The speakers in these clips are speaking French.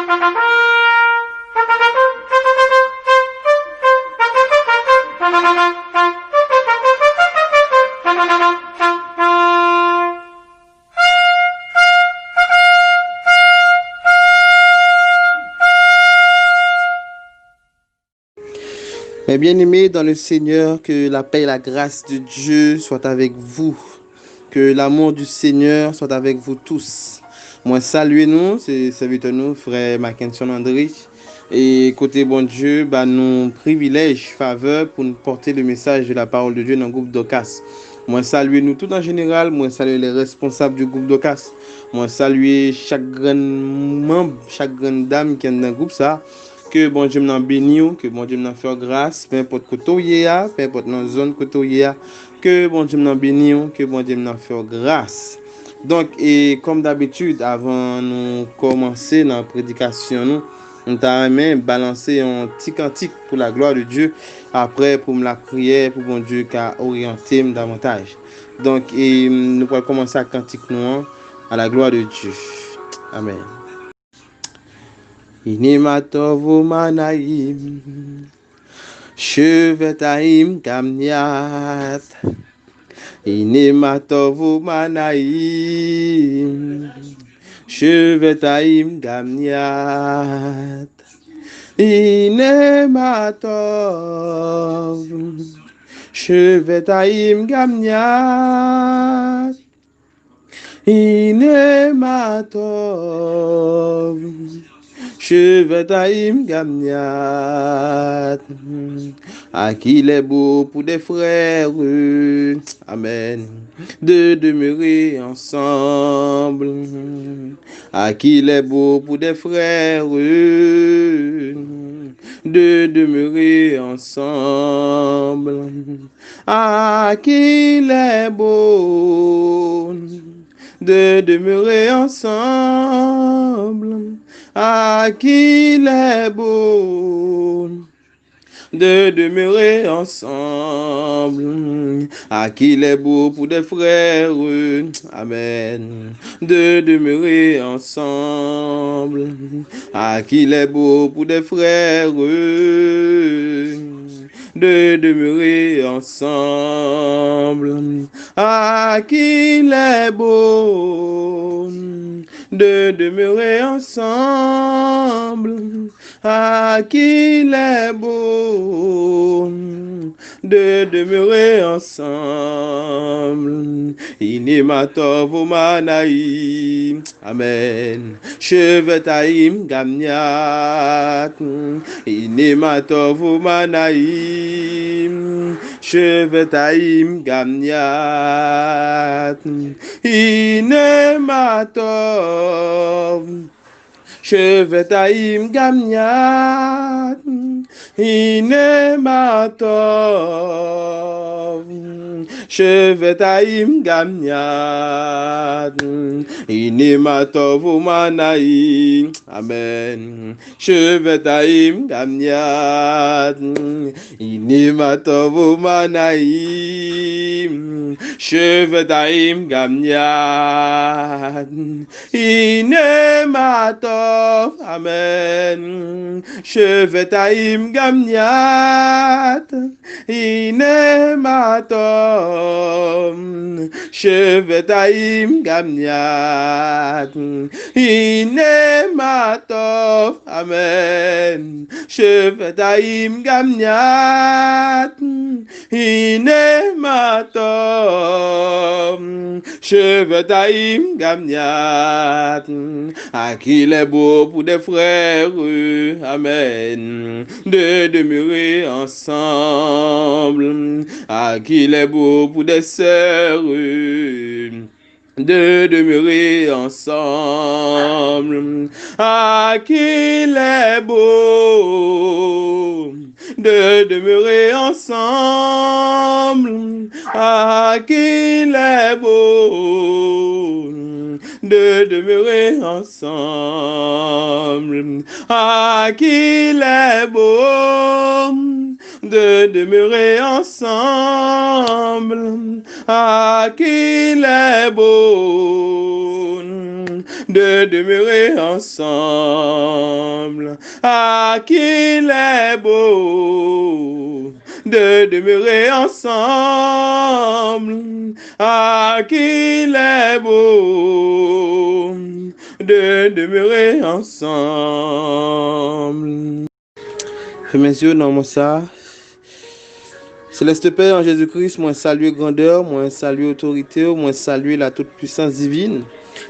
Mes bien-aimés dans le Seigneur, que la paix et la grâce de Dieu soient avec vous. Que l'amour du Seigneur soit avec vous tous. Moi, saluez-nous, c'est serviteur nous, frère Mackinson André. Et côté bon Dieu, nous privilège, faveur pour nous porter le message de la parole de Dieu dans le groupe d'Ocas. Moi, saluez-nous tout en général. Moi, saluez les responsables du groupe d'Ocas. Moi, saluez chaque grand membre, chaque grande dame qui est dans le groupe ça. Que bon Dieu m'en bénisse, que bon Dieu m'en fasse grâce, peu importe côté peu importe dans la zone côté que bon Dieu m'en bénisse, que bon Dieu m'en fasse grâce. Donc, et comme d'habitude, avant de commencer dans la prédication, nous avons balancer un petit cantique pour la gloire de Dieu, après pour la prière, pour bon Dieu qui a orienté davantage. Donc, et nous allons commencer à cantique nous à la gloire de Dieu. Amen. Inimatovu manaim, shevetaim kamniat. Inimatovu manaim, shevetaim kamniat. Inematov, shevetaim kamniat. Inematov. Chevetaim Gamniat, à qui il est beau pour des frères, amen, de demeurer ensemble, à qui il est beau pour des frères, de demeurer ensemble, à qui il est beau de demeurer ensemble. À qui il est beau de demeurer ensemble, à qui il est beau pour des frères, amen, de demeurer ensemble, à qui il est beau pour des frères, de demeurer ensemble, à qui il est beau de demeurer ensemble, à qui il est beau de demeurer ensemble. Inimatov manaim, amen. Chevetaim gamniat, inimatov manaim, chevetaim gamniat, inimatov. Chevetaim gamniat, inematov. Chevetaim gamniat, inematov umanaim, amen. Chevetaim gamniat, inematov umanaim. Chevetaim gamniat, inematov, amen. Chevetaim gamniat, inematov. Chevetaim gamniat, inematov, amen. Chevetaim gamniat, inematov. Chevetaim gamniat, à qui il est beau pour des frères, amen, de demeurer ensemble, à qui il est beau pour des sœurs, de demeurer ensemble, à qui il est beau de demeurer ensemble, à qui il est beau de demeurer ensemble, à qui il est beau de demeurer ensemble, à qui il est beau de demeurer ensemble. Ah, qu'il est beau de demeurer ensemble. Ah, qu'il est beau de demeurer ensemble. Fais mes yeux dans mon ça. Céleste Père en Jésus-Christ, moi salue grandeur, moi salue autorité, moi salue la toute-puissance divine.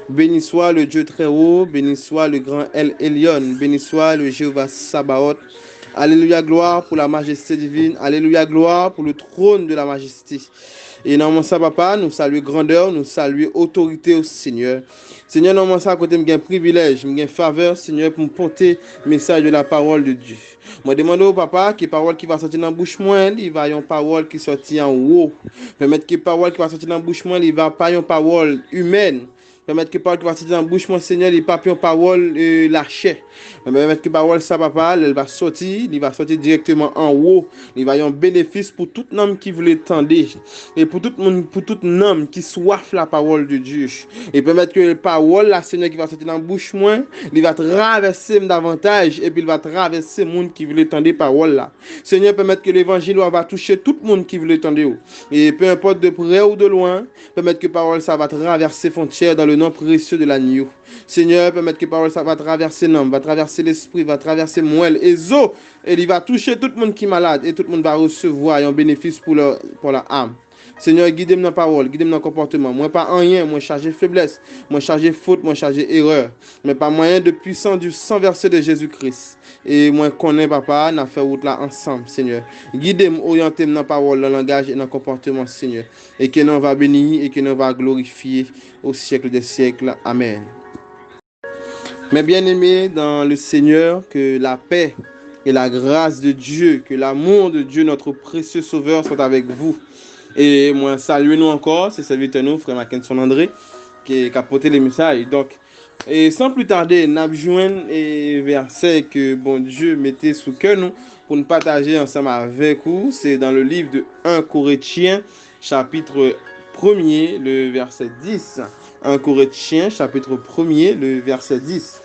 Béni soit le Dieu très haut, béni soit le grand El Elyon, béni soit le Jéhovah Sabaoth. Alléluia, gloire pour la majesté divine. Alléluia, gloire pour le trône de la majesté. Et dans mon ça, papa, nous saluons grandeur, nous saluons autorité au Seigneur. Seigneur, dans mon ça, à côté, j'ai un privilège, j'ai une faveur, Seigneur, pour me porter le message de la parole de Dieu. Moi, demande au papa que parole qui va sortir dans la bouche moi, il va y avoir une parole qui sortit en haut. Permettre que parole qui va sortir dans la bouche moi, il va pas une parole humaine. Permettre que parole qui va sortir dans la bouche moi, Seigneur, il va pas une parole lâchée. Permettre que parole ça, papa, elle va sortir directement en haut. Il va y avoir un bénéfice pour tout homme qui voulait tendre et pour tout homme qui soif la parole de Dieu. Et permettre que la parole, la Seigneur, qui va sortir dans la bouche moi, il va traverser davantage et puis il va traverser le monde qui voulait tendre parole là. Seigneur, permettre que l'évangile va toucher tout le monde qui voulait tendre. Et peu importe de près ou de loin, permettre que parole ça va traverser frontières dans le nom précieux de l'agneau. Seigneur, permettre que parole ça va traverser l'homme, va traverser l'esprit, va traverser moelle et os, et il va toucher tout le monde qui est malade, et tout le monde va recevoir un bénéfice pour leur âme. Seigneur, guide-moi dans la parole, guide-moi dans le comportement. Moi, pas en rien, moi, chargé faiblesse, moi, chargé faute, moi, chargé erreur. Mais pas moyen de puissance du sang versé de Jésus-Christ. Et moi, connais, papa, on a fait route là ensemble, Seigneur. Guide-moi, orientez-moi dans la parole, dans le langage et dans le comportement, Seigneur. Et que nous va bénir et que nous va glorifier au siècle des siècles. Amen. Mes bien-aimés dans le Seigneur, que la paix et la grâce de Dieu, que l'amour de Dieu, notre précieux Sauveur, soit avec vous. Et moi, saluez-nous encore, c'est serviteur nous, frère Mackinson André, qui a porté les messages. Donc, et sans plus tarder, nous avons un verset que bon Dieu mettait sous cœur nous pour nous partager ensemble avec vous. C'est dans le livre de 1 Corinthiens, chapitre 1er, le verset 10. 1 Corinthiens, chapitre 1er, le verset 10.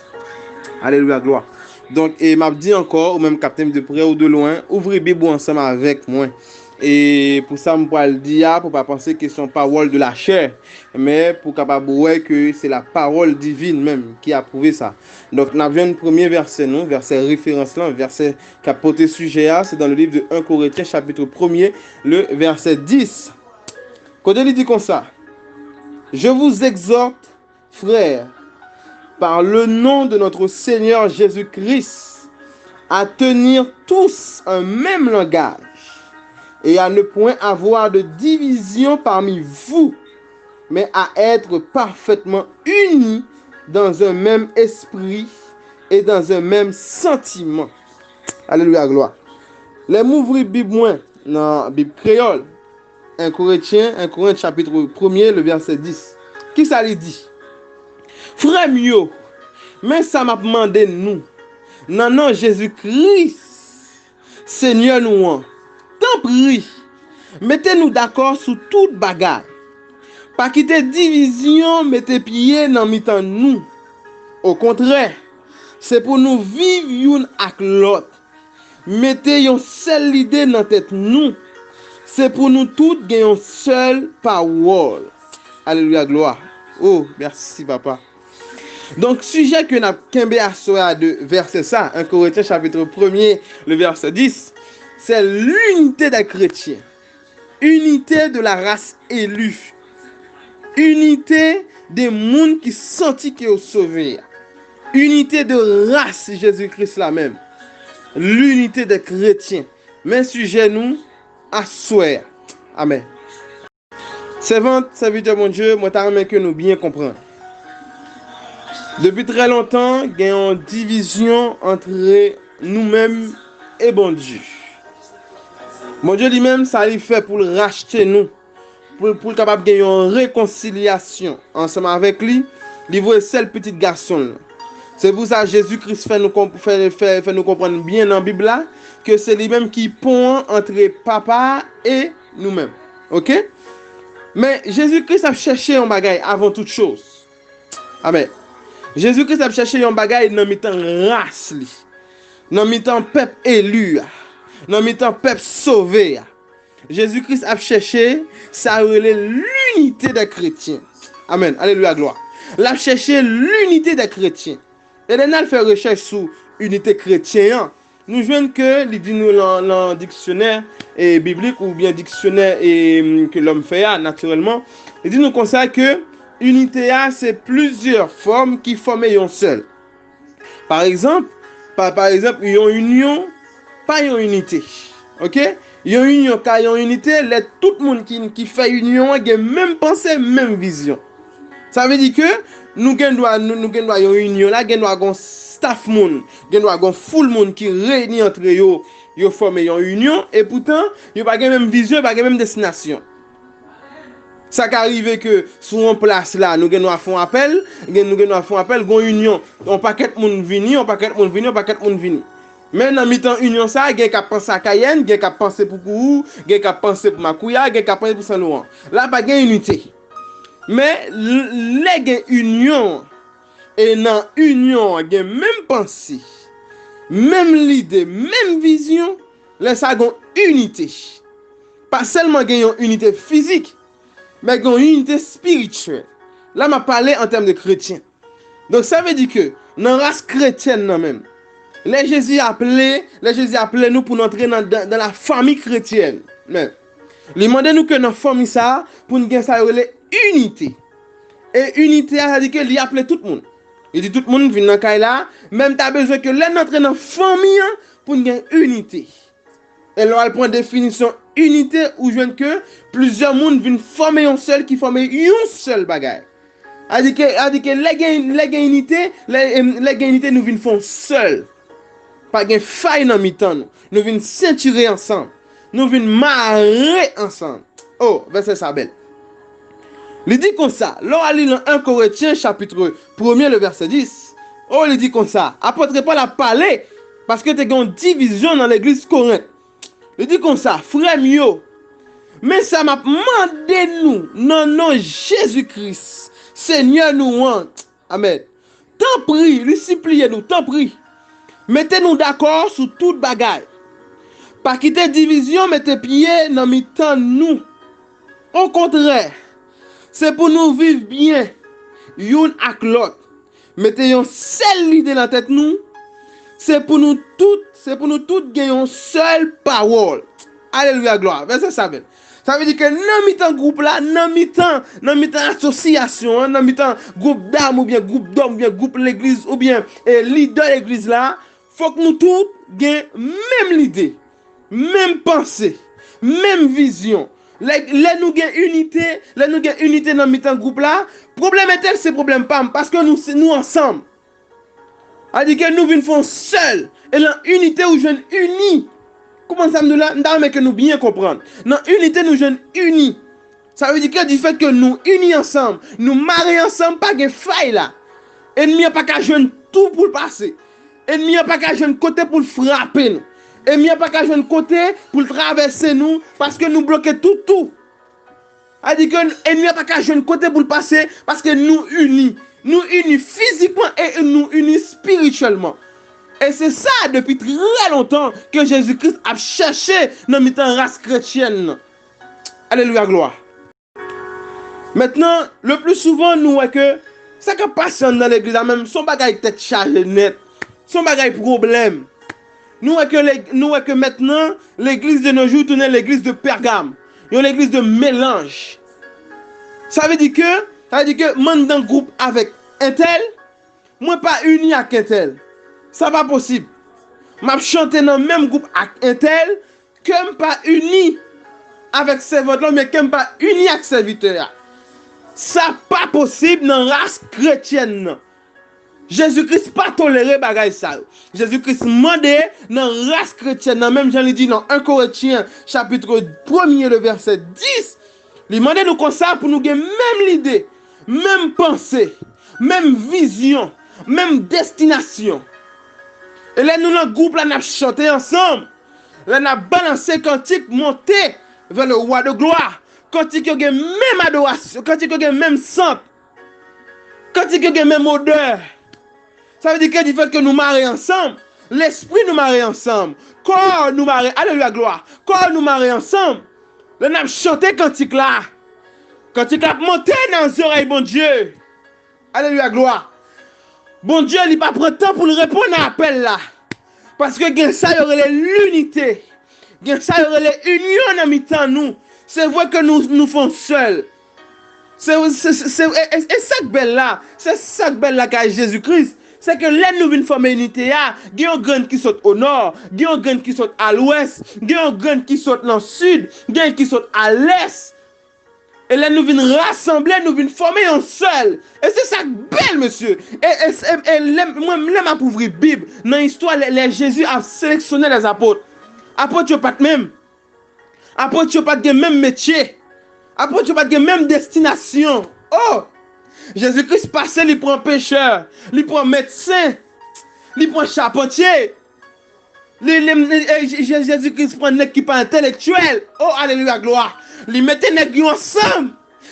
Alléluia, gloire. Donc, et m'a dit encore, ou même capitaine de près ou de loin, ouvrez Bible ensemble avec moi. Et pour ça, je vais le dire, pour ne pas penser que c'est une parole de la chair, mais pour capable voir que c'est la parole divine même qui a prouvé ça. Donc, nous avons un premier verset, non, verset référence là, verset qui a porté sujet à, c'est dans le livre de 1 Corinthiens, chapitre 1er, le verset 10. Quand il dit comme ça, je vous exhorte, frères, par le nom de notre Seigneur Jésus-Christ, à tenir tous un même langage et à ne point avoir de division parmi vous, mais à être parfaitement unis dans un même esprit et dans un même sentiment. Alléluia, gloire. Les m'ouvrir Bible dans la Bible créole, 1 Corinthiens chapitre 1er, le verset 10. Qui ça lui dit? Frère mieux, mais ça m'a demandé nous, non, Jésus-Christ, Seigneur nous, t'en prie, mettez-nous d'accord sur toute bagarre. Pas quitter division, mettez pieds dans mi-temps nous. Au contraire, c'est pour nous vivre une avec l'autre. Mettez une seule idée dans tête nous. C'est pour nous toutes gagner une seule parole. Alléluia, gloire. Oh, merci papa. Donc, sujet que nous avons de verset ça, 1 Corinthiens chapitre 1er, le verset 10, c'est l'unité des chrétiens. Unité de la race élue. Unité des mondes qui sentit qu'ils sont sauvés. Unité de race Jésus-Christ la même. L'unité des chrétiens. Mais sujet nous, à souhait. Amen. Servante, serviteur mon Dieu, moi t'aimerais que nous bien comprendre. Depuis très longtemps, il y a une division entre nous-mêmes et bon Dieu. Mon Dieu lui-même, ça lui fait pour le racheter nous, pour capable de gagner une réconciliation ensemble avec lui. Il voit seul petit garçon. C'est pour ça que Jésus-Christ fait nous comprendre bien dans la Bible là, que c'est lui-même qui pond entre papa et nous-mêmes. Ok? Mais Jésus-Christ a cherché un bagage avant toute chose. Amen. Jésus-Christ a cherché un bagage dans mi-temps race li. Dans mi-temps peuple élu, dans mi-temps peuple sauvé. Jésus-Christ a cherché ça relève l'unité des chrétiens. Amen. Alléluia, gloire. Il a cherché l'unité des chrétiens. Et là, il fait recherche sur l'unité chrétienne. Nous voyons que il dit nous dans le dictionnaire biblique ou bien dictionnaire que l'homme fait naturellement. Il dit nous comme ça que unité c'est plusieurs formes qui forment un seul. Par exemple, il y a une union, pas une unité. OK? Il y a une union, car il y a une unité, tout le monde qui fait union a même pensée, même vision. Ça veut dire que nous doit une union là, nous doit un staff monde, nous doit un full monde qui réunit entre eux, yo forme une union et pourtant, yo pas même vision, pas même destination. Ça qui arrive que sur une place là, nous doit faire appel, gon union, on paquet monde venir, on paquet monde venir. Mais dans mi-temps union ça, gen ka pense à Cayenne, gen ka pense pour Kourou, gen ka pense pour Makouya, gen ka pense pour Saint-Laurent. Là pas gen unité. Mais les gen union et dans union gen même pensée, même l'idée, même vision, là ça gon unité. Pas seulement gen une unité physique, mais gon unité spirituelle. Là m'a parlé en termes de chrétien. Donc ça veut dire que dans la race chrétienne non même les Jésus appelé nous pour entrer dans la famille chrétienne. Mais, il demande nous que dans la famille ça, pour nous gagner ça, unité. Et unité, ça veut dire qu'il appelle tout le monde. Il dit tout le monde vient dans le là, même tu as besoin que l'un entre dans la famille pour nous gagner unité. Et là, elle prend définition unité où je viens que plusieurs monde viennent former un seul qui forme un seul bagage. Elle dit que les unités, nous viennent faire seul. Pas de faille dans mi-temps. Nous venons ceinturer ensemble. Nous venons marrer ensemble. Oh, verset ça belle. Il dit comme ça. Là, on lit dans 1 Corinthiens chapitre 1er, le verset 10. Oh, il dit comme ça. Apôtre Paul a parlé parce que tu as une division dans l'église Corinthe. Il dit comme ça. Frère mio. Mais ça m'a demandé nous, non, Jésus-Christ. Seigneur nous. Amen. T'en prie, lui supplie nous, t'en prie. Mettez-nous d'accord sur toute bagaille. Pas quitter division, mettez pied dans mi-temps nous. Au contraire, c'est pour nous vivre bien, une avec l'autre. Mettez une seule idée dans la tête nous. C'est pour nous toutes gagner une seule parole. Alléluia, gloire. Verset 7. Ça veut dire que dans mi-temps groupe là, dans mi-temps association, dans mi-temps groupe d'âmes ou bien groupe d'hommes ou bien groupe l'église ou bien leader l'église là, faut que nous tous gagnions même l'idée, même pensée, même vision. Là nous gagnons unité dans mi-temps groupe là. Problème est tel, c'est problème pas parce que nous ensemble. A dit que nous venons faire seul et l'unité où je viens unis. Comment ça nous là, mais que nous bien comprendre. Dans unité nous jeunes unis. Ça veut dire que du fait que nous unis ensemble, nous marions ensemble, pas de faille là. Ennemi pas qu'à jouer tout pour le passer. Ennemi pas qu'à jouer côté pour le frapper nous. Ennemi pas qu'à jouer côté pour le traverser nous parce que nous bloquons tout. A dit que ennemi pas qu'à jouer côté pour le passer parce que nous unis. Nous unis physiquement et nous unis spirituellement. Et c'est ça depuis très longtemps que Jésus-Christ a cherché dans la race chrétienne. Alléluia, gloire. Maintenant, le plus souvent, nous voyons que ça qui passe dans l'église, même son bagage tête chargée net, son bagage problème. Nous voyons que maintenant, l'église de nos jours tourne l'église de Pergame, l'église de mélange. Ça veut dire que moi dans le groupe avec un tel, moi pas uni avec un tel. Ça pas possible. M'a chanté dans le même groupe avec un tel, que pas uni avec serviteur, mais que pas uni avec serviteur. Ça pas possible dans la race chrétienne. Jésus-Christ pas toléré bagay ça. Jésus-Christ mandé dans la race chrétienne, même j'en ai dit dans 1 Corinthiens chapitre 1er le verset 10, il mandé nous comme ça pour nous gagner même l'idée, même pensée, même vision, même destination. Et là, nous, dans le groupe, là, nous avons chanté ensemble. Là, nous avons balancé cantique, monté vers le roi de gloire. Cantique qui a même adoration, cantique qui a même sang, cantique qui a même odeur. Ça veut dire que du fait que nous marions ensemble, l'esprit nous marie ensemble, corps nous marie, alléluia gloire, corps nous marie ensemble. Là, nous avons chanté cantique là. Cantique là monté dans les oreilles, bon Dieu. Alléluia gloire. Bon Dieu, il n'a pas pris le temps pour répondre à l'appel là. Parce que ça, il y aurait l'unité. Ça, il y aurait l'union en mi-temps nous. C'est vrai que nous faisons seuls. C'est ça que belle là. C'est ça que belle là qu'a Jésus-Christ. C'est que là, nous venons former unité. Il y a un grain qui saute au nord. Il y a un grain qui saute à l'ouest. Il y a un grain qui saute dans le sud. Il y a un qui saute à l'est. Et là, nous venons rassembler, nous venons former un seul. Et c'est ça belle, monsieur. Et moi, je m'approuvre la Bible. Dans l'histoire, Jésus a sélectionné les apôtres. Apôtres, ils n'ont pas de même. Apôtres, ils n'ont pas de même métier. Apôtres, ils n'ont pas de même destination. Oh! Jésus-Christ passait, il prend pécheur, il prend médecin, il prend charpentier. Jésus-Christ prend nèg qui pas intellectuel. Oh, alléluia, gloire. Il mettait nèg ensemble.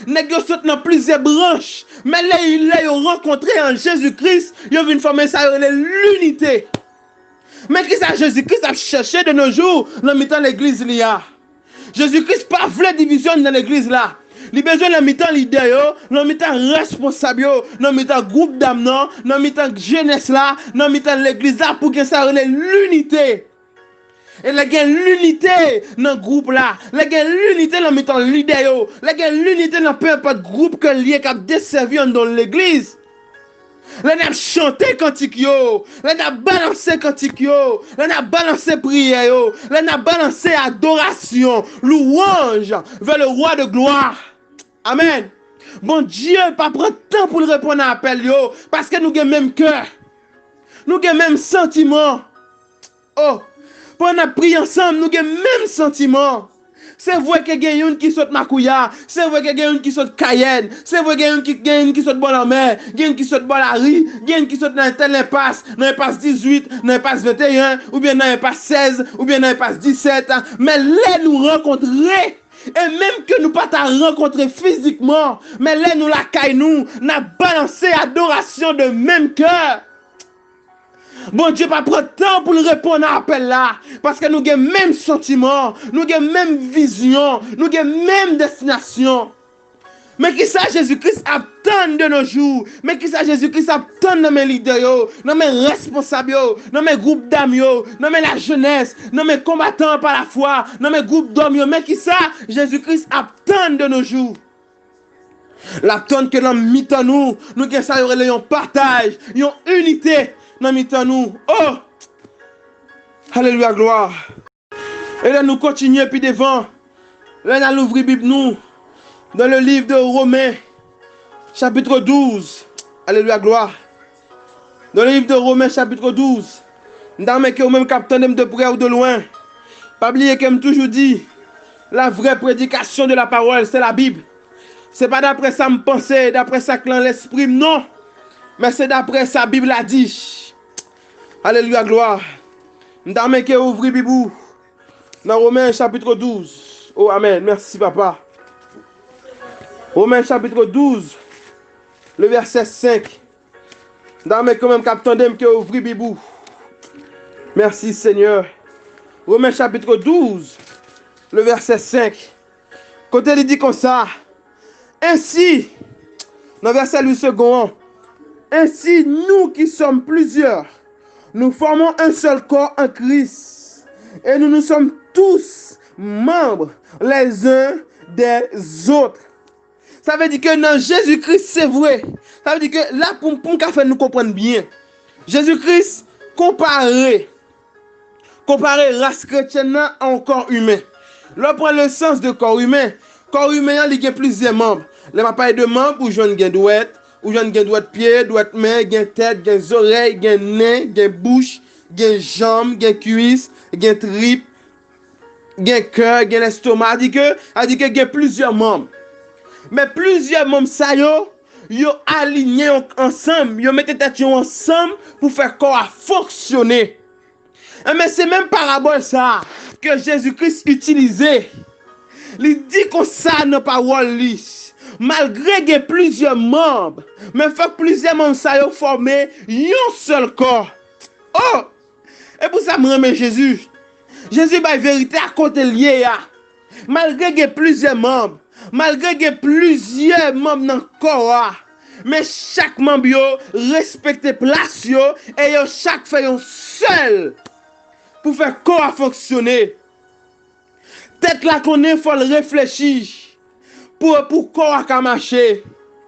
Nèg saute dans plusieurs branches. Mais là, il a rencontré en Jésus-Christ, il a vu une forme ça l'unité. Mais qui ça Jésus-Christ a cherché de nos jours dans le temps l'église là. Jésus-Christ pas voulu division dans l'église là. Il a besoin de mi-temps leader, dans mi-temps responsable, dans mi-temps groupe d'âmes, dans mi-temps jeunesse là, dans mi-temps l'église là pour que ça relève l'unité. Et la gain l'unité dans le groupe là, la gain l'unité dans mi-temps leader, la gain l'unité dans peu importe groupe que lié cap desservir dans l'église. Là n'a chanté cantique yo, là n'a balancé cantique yo, là n'a balancé prière yo, là n'a balancé adoration, louange vers le roi de gloire. Amen. Bon Dieu, pas prendre temps pour répondre à l'appel yo, parce que nous avons même cœur. Nous avons même sentiment. Oh, pour nous prier ensemble, nous avons même sentiment. C'est vrai qu'il y a une qui saute Makouya, c'est vrai qu'il y a une qui saute Cayenne, c'est vrai qu'il y a une qui saute Bon-la-Mer, il y a une qui saute Bon-la-Rie, il y a une qui saute dans tel impasse, dans l'impasse 18, dans l'impasse 21, ou bien dans l'impasse 16, ou bien dans l'impasse 17. Mais là, nous rencontrer. Et même que nous pas t'a rencontrer physiquement, mais là nous la caille nous, n'a balancé adoration de même cœur. Bon Dieu pas prendre temps pour répondre à l'appel là, parce que nous avons même sentiment, nous avons même vision, nous avons même destination. Mais qui ça Jésus-Christ attend de nos jours? Mais qui ça Jésus-Christ attend de mes leaders, de mes responsables, de mes groupes d'âmes, de la jeunesse, de mes combattants par la foi, de mes groupes d'hommes? Mais qui ça Jésus-Christ attend de nos jours? L'attend que dans mi-temps nous que ça y aurait un partage, une unité dans mi-temps nous. Oh! Alléluia, gloire. Et là nous continuons puis devant. Là nous ouvrons Bible nous. Dans le livre de Romains, chapitre 12. Alléluia, gloire. Dans le livre de Romains, chapitre 12. Dans que même capitaine de près ou de loin. Pas oublier que je toujours dit, la vraie prédication de la parole, c'est la Bible. C'est pas d'après ça me penser, d'après ça que l'esprit, non. Mais c'est d'après ça, la Bible a dit. Alléluia, gloire. Dans que ouvrir Bible. Dans Romains, chapitre 12. Oh, amen. Merci, papa. Romains chapitre 12, le verset 5. Dans mes quand même capitaine qui ouvri Bibou. Merci Seigneur. Romains chapitre 12, le verset 5. Côté il dit comme ça. Ainsi, dans le verset 8 second, ainsi nous qui sommes plusieurs, nous formons un seul corps en Christ. Et nous sommes tous membres les uns des autres. Ça veut dire que dans Jésus-Christ, c'est vrai. Ça veut dire que là, pour nous comprendre bien, Jésus-Christ comparé race chrétienne à un corps humain. Là, prend le sens de corps humain, il y a plusieurs membres. Là, on parle de membres où j'en ai douette, où j'en ai douette pied, douette main, tête, oreilles, nez, bouche, jambes, cuisses, tripes, cœur, l'estomac. Il dit que il y a plusieurs membres. Mais plusieurs membres ça yo alignés ensemble, yo mettent tête ensemble pour faire corps fonctionner. Mais c'est même parabole ça que Jésus-Christ utilisait. Il dit comme ça dans parole li. malgré qu'il y ait plusieurs membres, mais il faut que plusieurs membres soient formés un seul corps. Oh! Et pour ça, je remets Jésus. Jésus, la vérité à côté lié. Malgré qu'il y ait plusieurs membres, malgré qu'il y ait plusieurs membres dans le corps, mais chaque membre respecte place et chaque fait un seul pour faire le corps fonctionner. Tête là qu'on est, il faut réfléchir pour le corps à marcher.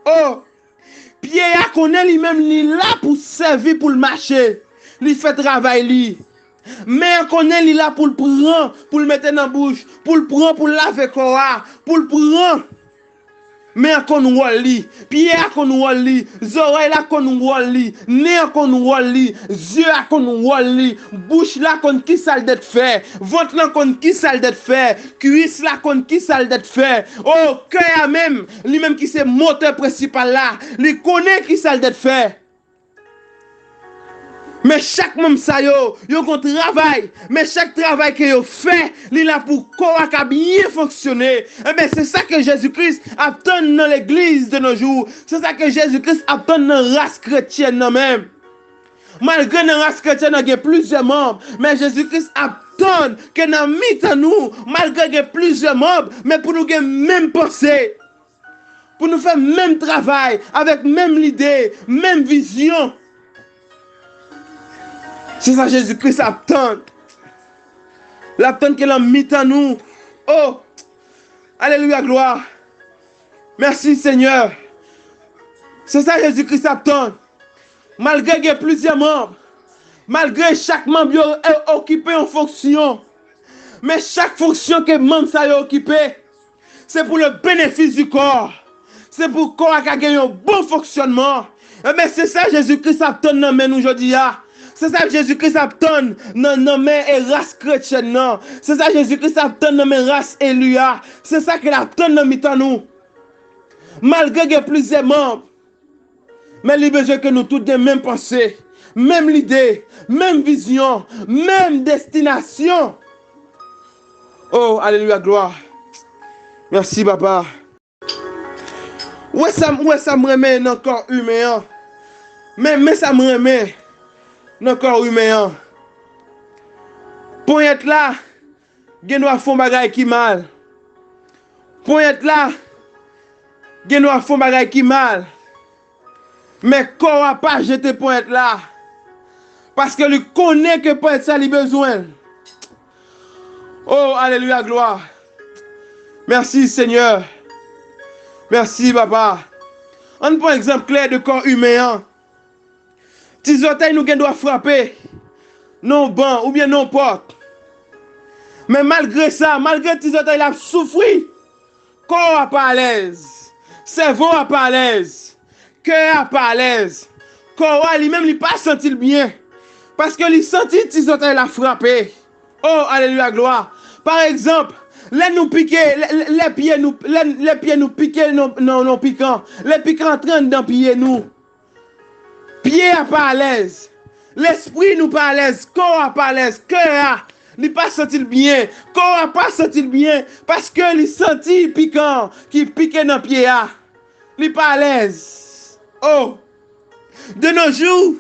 Oh! Pied à qu'on est lui-même là pour servir pour le marcher. Il fait travail lui. Mais qu'on est là pour le prendre, pour le mettre dans la bouche, pour le prendre, pour laver le corps, pour le prendre. Mais qu'on voit lui, pied qu'on voit lui, oreilles là qu'on voit lui, nez qu'on voit lui, yeux qu'on voit lui, bouche là qu'on qui sale d'être fait, ventre là qu'on qui sale d'être fait, cuisse là qu'on qui sale d'être fait. Oh, cœur même, lui-même qui c'est moteur principal là, lui connaît qui sale d'être fait. Mais chaque membre ça yo un travail, mais chaque travail que yo fait, il là pour corps bien fonctionner. Et bien c'est ça que Jésus-Christ attend dans l'église de nos jours. C'est ça que Jésus-Christ attend dans la race chrétienne même. Malgré la race chrétienne il y a plusieurs membres, mais Jésus-Christ attend que dans mi-temps nous, malgré qu'il y a plusieurs membres, mais pour nous avoir même pensée, pour nous faire même travail, avec même l'idée, même vision. C'est ça Jésus-Christ attend. L'attend qu'il a mis en nous. Oh, alléluia, gloire. Merci Seigneur. C'est ça Jésus-Christ attend. Malgré qu'il y ait plusieurs membres, malgré chaque membre est occupé en fonction, mais chaque fonction que membre ça est occupé, c'est pour le bénéfice du corps. C'est pour le corps qui a gagné un bon fonctionnement. Mais c'est ça Jésus-Christ attend dans nous aujourd'hui. C'est ça que Jésus-Christ attend dans nos races chrétiennes. C'est ça que Jésus-Christ attend dans nos races élues. C'est ça qu'il attend dans nous. Malgré qu'il y ait plusieurs membres, mais il a besoin que nous tous ayons même pensée, même l'idée, même vision, même destination. Oh, alléluia, gloire. Merci, papa. Où ça me remet dans le corps humain? Mais ça me remet dans le corps humain. Pour être là, il doit faire des choses qui mal. Pour être là, il doit faire des choses qui mal. Mais corps n'a pas jeté pour être là. Parce que lui connaît que pour être ça, il a besoin. Oh, alléluia, gloire. Merci, Seigneur. Merci, papa. On prend un exemple clair de corps humain. Tes orteils nous doivent frapper. Non banc ou bien non porte. Mais malgré ça, malgré tes orteils la souffri, corps n'est pas à l'aise. Cerveau n'est pas à l'aise. Cœur n'est pas à l'aise. Corps lui-même n'est pas senti bien. Parce que il sentit tes orteils la frapper. Oh, alléluia, gloire. Par exemple, les pieds nous piquent non piquants. Les piquants en train d'empiller nous. Pied n'est pas à l'aise. L'esprit nous pas à l'aise. Corps n'est pas à l'aise. Cœur n'est pas senti bien. Corps n'est pas senti bien. Parce que les senti piquant qui pique dans le pied. Il n'est pas à l'aise. Oh. De nos jours,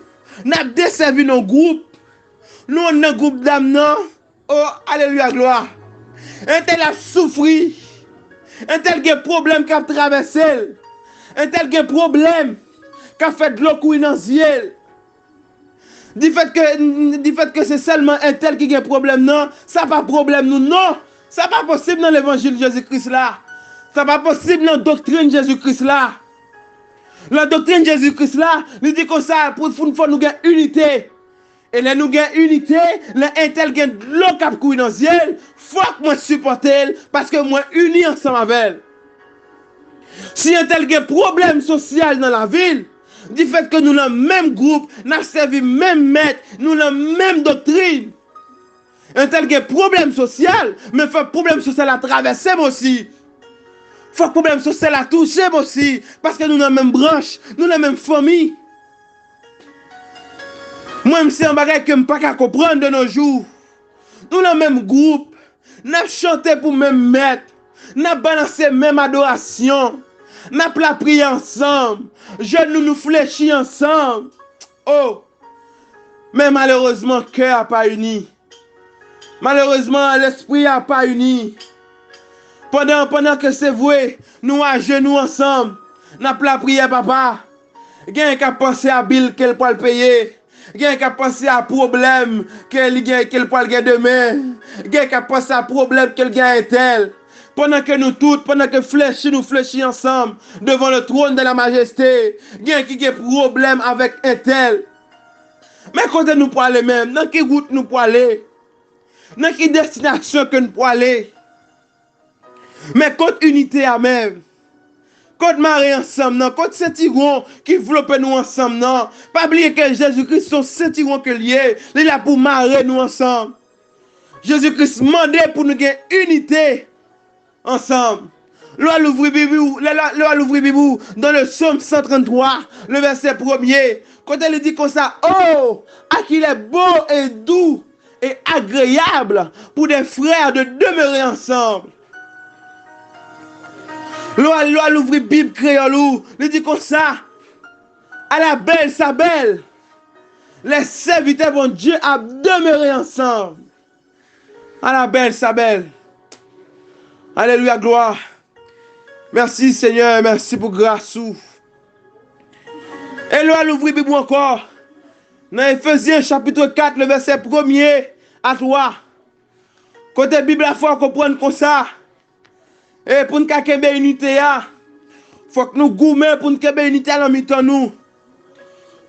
nous avons desservi nos groupes. Nous avons un groupe d'âmes. Oh, alléluia, gloire. Un tel a souffri. Un tel qui a problème qui a traversé. Un tel qui a problème qui a fait de l'eau couille dans le ciel. Du fait que c'est seulement un tel qui a un problème, non, ça pas problème, nous, non. Ça pas possible dans l'évangile de Jésus-Christ là. Ça pas possible dans la doctrine de Jésus-Christ là. La doctrine de Jésus-Christ là, il dit comme ça, pour nous gagner unité. Et là, nous gagnons unité, là, un tel gagne de l'eau qui a couille dans le ciel, faut que moi supporte elle, parce que moi uni ensemble avec elle. Si un tel a un problème social dans la ville, du fait que nous avons le même groupe, nous avons servi le même maître, nous avons la même doctrine. Un tel qui a un problème social, mais il faut que le problème social à traverser aussi. Il faut que le problème social à toucher aussi, parce que nous avons la même branche, nous avons la même famille. Moi, c'est un bagage que je ne peux pas comprendre de nos jours. Nous avons le même groupe, nous avons chanté pour le même maître, nous avons balancé la même adoration. N'a pas prié ensemble. Jeunes nous fléchis ensemble. Oh, mais malheureusement, le cœur n'a pas uni. Malheureusement, l'esprit n'a pas uni. Pendant que c'est vrai, nous à genoux ensemble, n'a pas prié papa. Quelqu'un qui a pensé à bill qu'elle peut le payer. Quelqu'un qui a pensé à problème qu'elle peut le gagner demain. Quelqu'un qui a pensé à problème qu'elle gagne tel. Pendant que nous tous, pendant que nous fléchis ensemble devant le trône de la majesté. Quelqu'un qui a problème avec un tel. Mais quand nous pour aller même, dans quelle route nous pour aller? Dans quelle destination que nous pour aller? Mais contre unité à même. Quand marrer ensemble, non, quand Saint-Tiron qui développe nous ensemble, non. Pas oublier que Jésus-Christ son Saint-Tiron que lié, il est là pour marrer nous ensemble. Jésus-Christ demandait pour nous gagner unité ensemble. L'on l'ouvre Bible dans le psaume 133, le verset 1er. Quand elle dit comme ça, oh, à qu'il est beau et doux et agréable pour des frères de demeurer ensemble. L'on l'ouvre Bible créole, il dit comme ça, à la belle, sa belle, les serviteurs de Dieu à demeurer ensemble. À la belle, sa belle. Alléluia, gloire. Merci Seigneur, merci pour grâce. Et l'on l'ouvre Bible encore. Dans Ephésiens chapitre 4, le verset 1er à 3. Côté Bible, il faut comprendre comme ça. Et pour nous avoir une unité, il faut que nous gourmets pour nous avoir une unité dans le nous.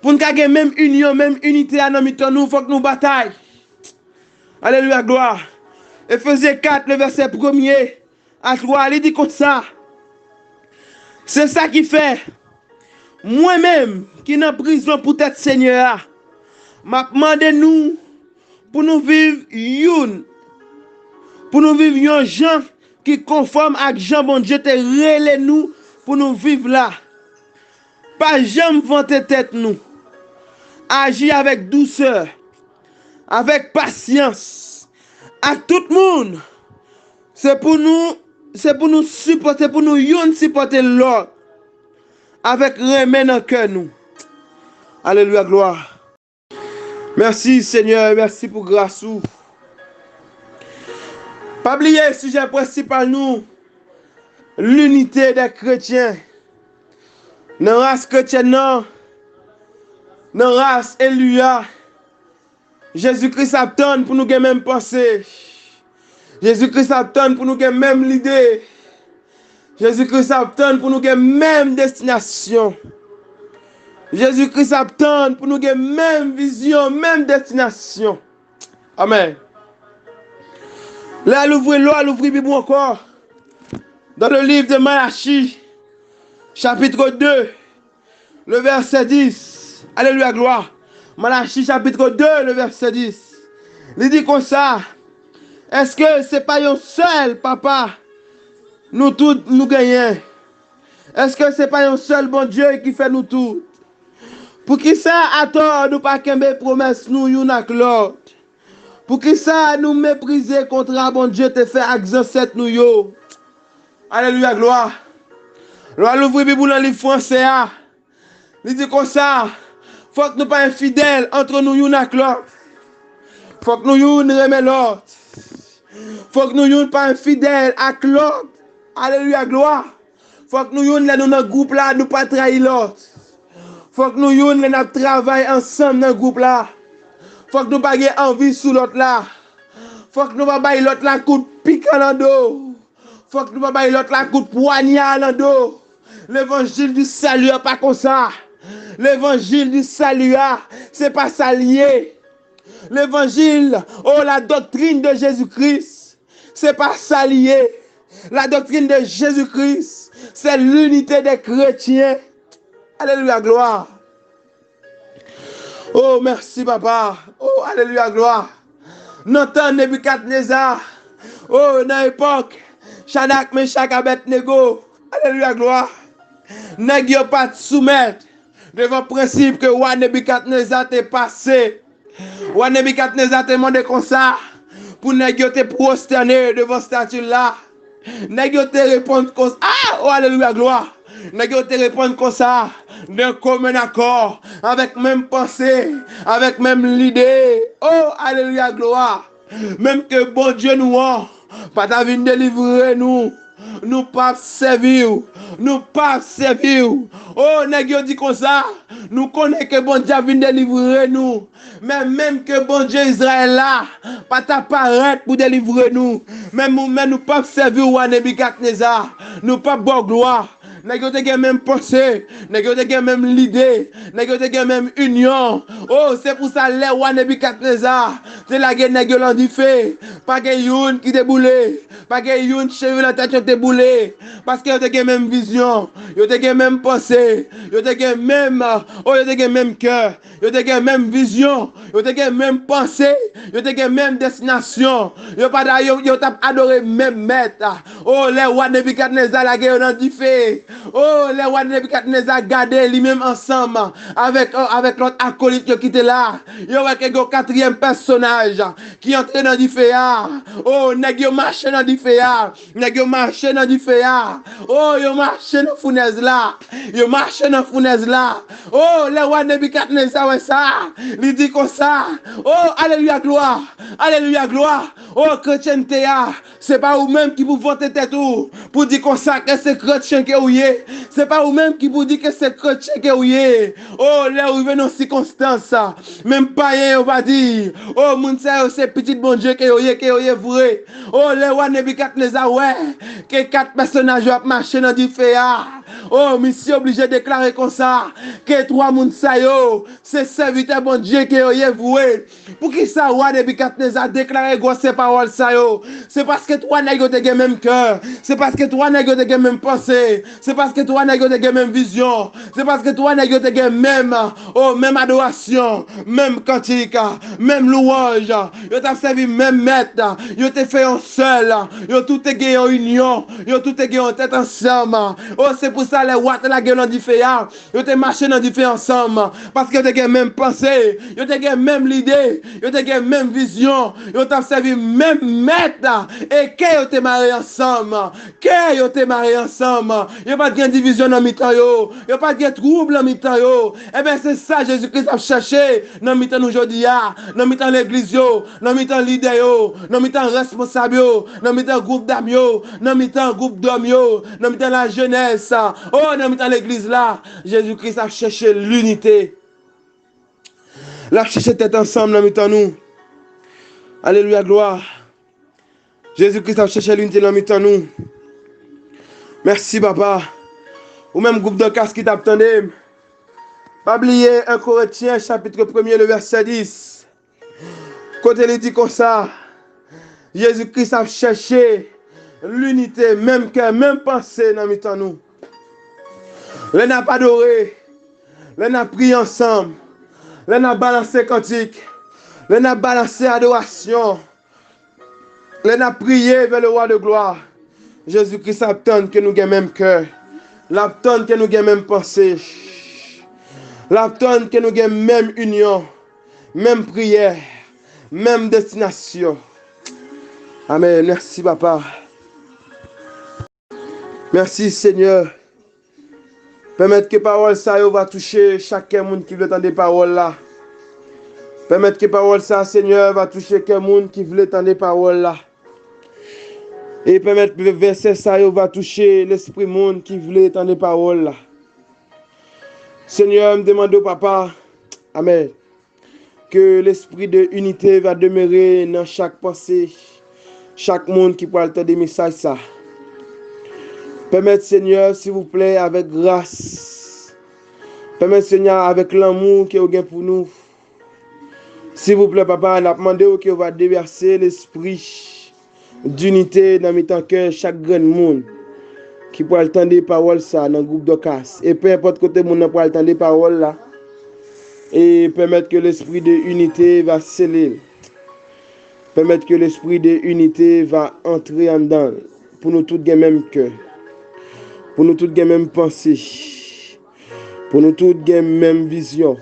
Pour nous avoir même union, même unité dans le nous, il faut que nous bataillons. Alléluia, gloire. Ephésiens 4, le verset 1er à 3, il dit comme ça. C'est ça qui fait. Moi-même, qui suis en prison pour être Seigneur, m'a demandé nous pour nous vivre une. Pour nous vivre un gens qui conforme avec Jean bon Dieu te relè nous pour nous vivre là. Pas jamais vanter tête nous. Agir avec douceur, avec patience, à tout le monde. C'est pour nous supporter, pour nous supporter l'autre. Avec remède dans le cœur nous. Alléluia, gloire. Merci Seigneur, merci pour grâce. Pas oublier le sujet principal nous, l'unité des chrétiens. Dans la race chrétienne, dans la race Eluia, Jésus-Christ attend pour nous même penser. Jésus-Christ attend pour nous même l'idée. Jésus-Christ attend pour nous même destination. Jésus-Christ attend pour nous même vision, même destination. Amen. Là, l'ouvrir Bible encore. Dans le livre de Malachie, chapitre 2, le verset 10. Alléluia, gloire. Malachie, chapitre 2, le verset 10. Il dit comme ça. Est-ce que ce n'est pas un seul, papa, nous tous nous gagnons? Est-ce que ce n'est pas un seul bon Dieu qui fait nous tous? Pour qui ça, à tort, nous pas qu'aimer promesse nous, y'en a que l'autre? Pour qui ça, nous mépriser contre un bon Dieu te fait accent nous yo? Alléluia, gloire. L'on l'ouvre Bible dans le livre français. Il dit comme ça. Faut que nous pas infidèles entre nous y'en a que l'autre. Faut que nous y'en remet l'autre. Faut que nous y'en pas infidèles à l'autre. Alléluia, gloire. Faut que nous y'en dans notre groupe là, nous pas trahir l'autre. Faut que nous y'en travaillons ensemble dans le groupe là. Faut que nous pas ayons envie sous l'autre là. Faut que nous pas bailler l'autre là coup de pique dans le dos. Faut que nous pas bailler l'autre là coup de poignard dans le dos. L'évangile du salut n'est pas comme ça. L'évangile du salut, c'est pas ça lié. L'évangile, oh la doctrine de Jésus-Christ, c'est pas ça lié. La doctrine de Jésus-Christ, c'est l'unité des chrétiens. Alléluia, gloire. Oh, merci, papa. Oh, alléluia, gloire. Notre Nebuchadnezzar. Oh, dans l'époque, Shadrach, Meshach, Abednego. Alléluia, gloire. Nèg yo pas soumettre devant le principe que roi Nebuchadnezzar t'est passé. Roi Nebuchadnezzar te demandé comme ça pour nèg yo te prosterner devant statue là. Nèg yo te répondre comme ça. Ah, oh, alléluia, gloire. Nèg yo te répondre comme ça, d'un commun accord, avec même pensée, avec même l'idée. Oh, alléluia, gloire. Même que bon Dieu nous a, pas ta vie délivrer nous. Nous pas servir, nous pas servir. Oh, nèg yo dit comme ça, nous connaissons que bon Dieu vient délivrer nous. Mais même que bon Dieu Israël là, pas t'apparaître pour délivrer nous. Même nous pas servir ou Nebuchadnezzar, nous pas bon gloire. Nèg yo te gen même pensée, nèg yo te gen même l'idée, nèg yo te gen même union. Oh, c'est pour ça les rois Nebuchadnezzar, c'est la gen nèg yo l'en dit fait. Pas gen youn qui te boulé, pas gen youn cheveux la tête te boulé, parce que yo te gen même vision, yo te gen même pensée, yo te gen même yo te gen même cœur, yo te gen même vision, yo te gen même pensée, yo te gen même destination. Yo pas yo t'a adoré même maître. Oh, les rois Nebuchadnezzar la gen l'en dit fait. Oh, les rois de Nebuchadnezzar gardé lui-même ensemble avec l'autre acolyte qui était là. Il y a un quatrième personnage qui entre dans du féa. Oh, nèg yo marché dans du féa. Nèg yo marché dans du féa. Oh, yo marché dans fournaise là. Yo marché dans fournaise là. Oh, les rois de Nebuchadnezzar ouais ça. Il dit comme ça. Oh, alléluia gloire. Alléluia gloire. Oh, chrétienté, c'est pas vous-même qui vous votez tête pour dire comme ça que c'est chrétien que vous êtes. C'est pas vous-même qui vous dit que c'est chrétien que vous êtes. Oh, là où venez dans circonstances, même païen, on va dire. Oh, moun sa c'est petit bon Dieu que vous êtes vrai. Oh, les rois Nebuchadnezzar, ouais, que 4 personnages ont marché dans du feu. Oh, monsieur obligé de déclarer comme ça, que 3 moun sa yo, c'est serviteur bon Dieu que vous êtes vrai. Pour qui ça, roi Nebuchadnezzar déclaré gros ces paroles ça yo? C'est parce que toi, nèg yo te gen même cœur. C'est parce que toi, nèg yo te gen même pensée. C'est parce que toi, nèg yo te gen même vision. C'est parce que toi, nèg yo te gen même, oh, même adoration, même cantique, même louange. Yo t'a servi même maître. Yo te fait un seul. Yo tout te gen en union. Yo tout te gen en tête ensemble. Oh, c'est pour ça les rois te la gen dans du feu. Yo te marché dans du feu ensemble. Parce que yo te gen même pensée. Yo te gen même l'idée. Yo te gen même vision. Yo t'a servi même maître. Et que yo te marié ensemble. Que yo te marié ensemble. Yo pas de division dans mi-temps yo. Yo pas de trouble dans mi-temps yo. Eh bien c'est ça Jésus-Christ a cherché dans mi-temps aujourd'hui. Dans mi-temps l'église yo. Dans mi-temps leader yo. Dans mi-temps responsable yo. Dans mi-temps groupe d'âmes yo. Dans mi-temps groupe d'hommes yo. Dans mi-temps la jeunesse. Oh, dans mi-temps l'église là. Jésus-Christ a cherché l'unité. La cherché tête ensemble dans mi-temps nous. Alléluia, gloire. Jésus-Christ a cherché l'unité dans mi-temps nous. Merci, papa. Ou même groupe de casse qui t'attendait. Pas oublier 1 Corinthiens, chapitre 1er, le verset 10. Côté il dit comme ça. Jésus-Christ a cherché l'unité, même cœur, même pensée dans mi-temps nous. On n'a pas adoré. On a prié ensemble. On a balancé cantique. On a balancé adoration. On a prié vers le roi de gloire. Jésus-Christ attend que nous ayons même cœur. L'attend que nous ayons même pensée. L'attend que nous ayons même union. Même prière. Même destination. Amen. Merci papa. Merci Seigneur. Permettre que parole ça va toucher chacun monde qui veut entendre des paroles là. Permettre que parole ça Seigneur va toucher quelqu'un monde qui veut entendre des paroles là. Et permettre que le verset ça va toucher l'esprit monde qui voulait entendre les paroles là. Seigneur, me demande au papa, amen, que l'esprit de unité va demeurer dans chaque pensée, chaque monde qui parle des messages ça. Permettez Seigneur, s'il vous plaît, avec grâce. Permettez Seigneur, avec l'amour que vous avez pour nous. S'il vous plaît, papa, on a demandé que vous va déverser l'esprit d'unité dans mes temps que chaque grand monde qui peut entendre des paroles ça dans le groupe de casse et peu importe côté monde peut entendre des paroles là et permettre que l'esprit de unité va sceller, permettre que l'esprit de unité va entrer en dedans pour nous tous gagner même cœur, pour nous tous gagner même pensée, pour nous tous gagner même vision,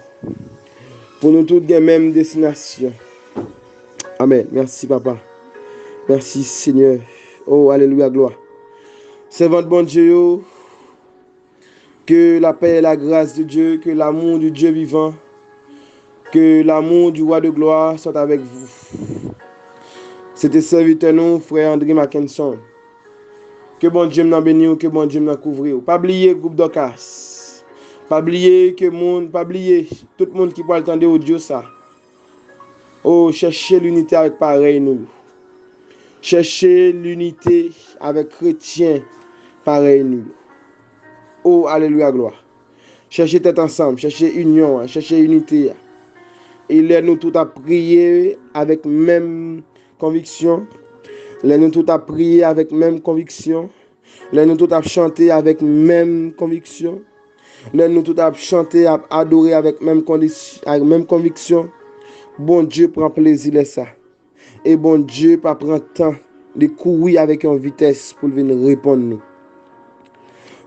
pour nous tous gagner même destination. Amen. Merci papa. Merci Seigneur. Oh, alléluia, gloire. Servant de bon Dieu, Que la paix et la grâce de Dieu, que l'amour du Dieu vivant, que l'amour du roi de gloire soit avec vous. C'était serviteur nous, frère André Mackinson. Que bon Dieu m'en bénisse, que bon Dieu m'en couvre. Pas oublier groupe d'Ocas. Pas oublier que monde, pas oublier tout le monde qui peut entendre audio ça. Oh, chercher l'unité avec pareil nous. Chercher l'unité avec chrétiens pareil nous. Oh, alléluia, gloire. Chercher tête ensemble, chercher union, chercher unité. Et laisse-nous tout à prier avec même conviction. Laisse-nous tout à prier avec même conviction. Laisse-nous tout à chanter avec même conviction. Laisse-nous tout à chanter, à adorer avec même conviction. Bon Dieu prend plaisir à ça. Et bon Dieu pas prend temps de courir avec une vitesse pour venir répondre nous.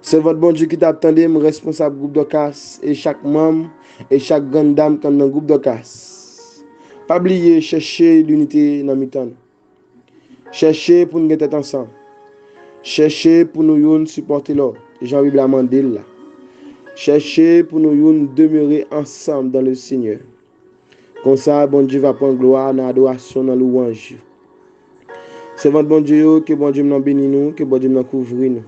C'est votre bon Dieu qui t'attendait, mon responsable groupe de casse et chaque membre et chaque grande dame qui est dans le groupe de casse. Pas oublier chercher l'unité dans le temps. Chercher pour nous être ensemble. Chercher pour nous supporter l'autre. Jean-Bible a mandé là. Chercher pour nous demeurer ensemble dans le Seigneur. Comme ça, bon Dieu va prendre gloire dans l'adoration, dans la louange. C'est votre bon Dieu, que bon Dieu nous bénisse nous, que bon Dieu nous couvre nous.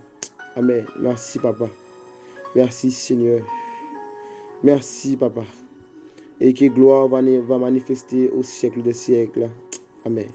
Amen. Merci, papa. Merci, Seigneur. Merci, papa. Et que gloire va manifester au siècle des siècles. Amen.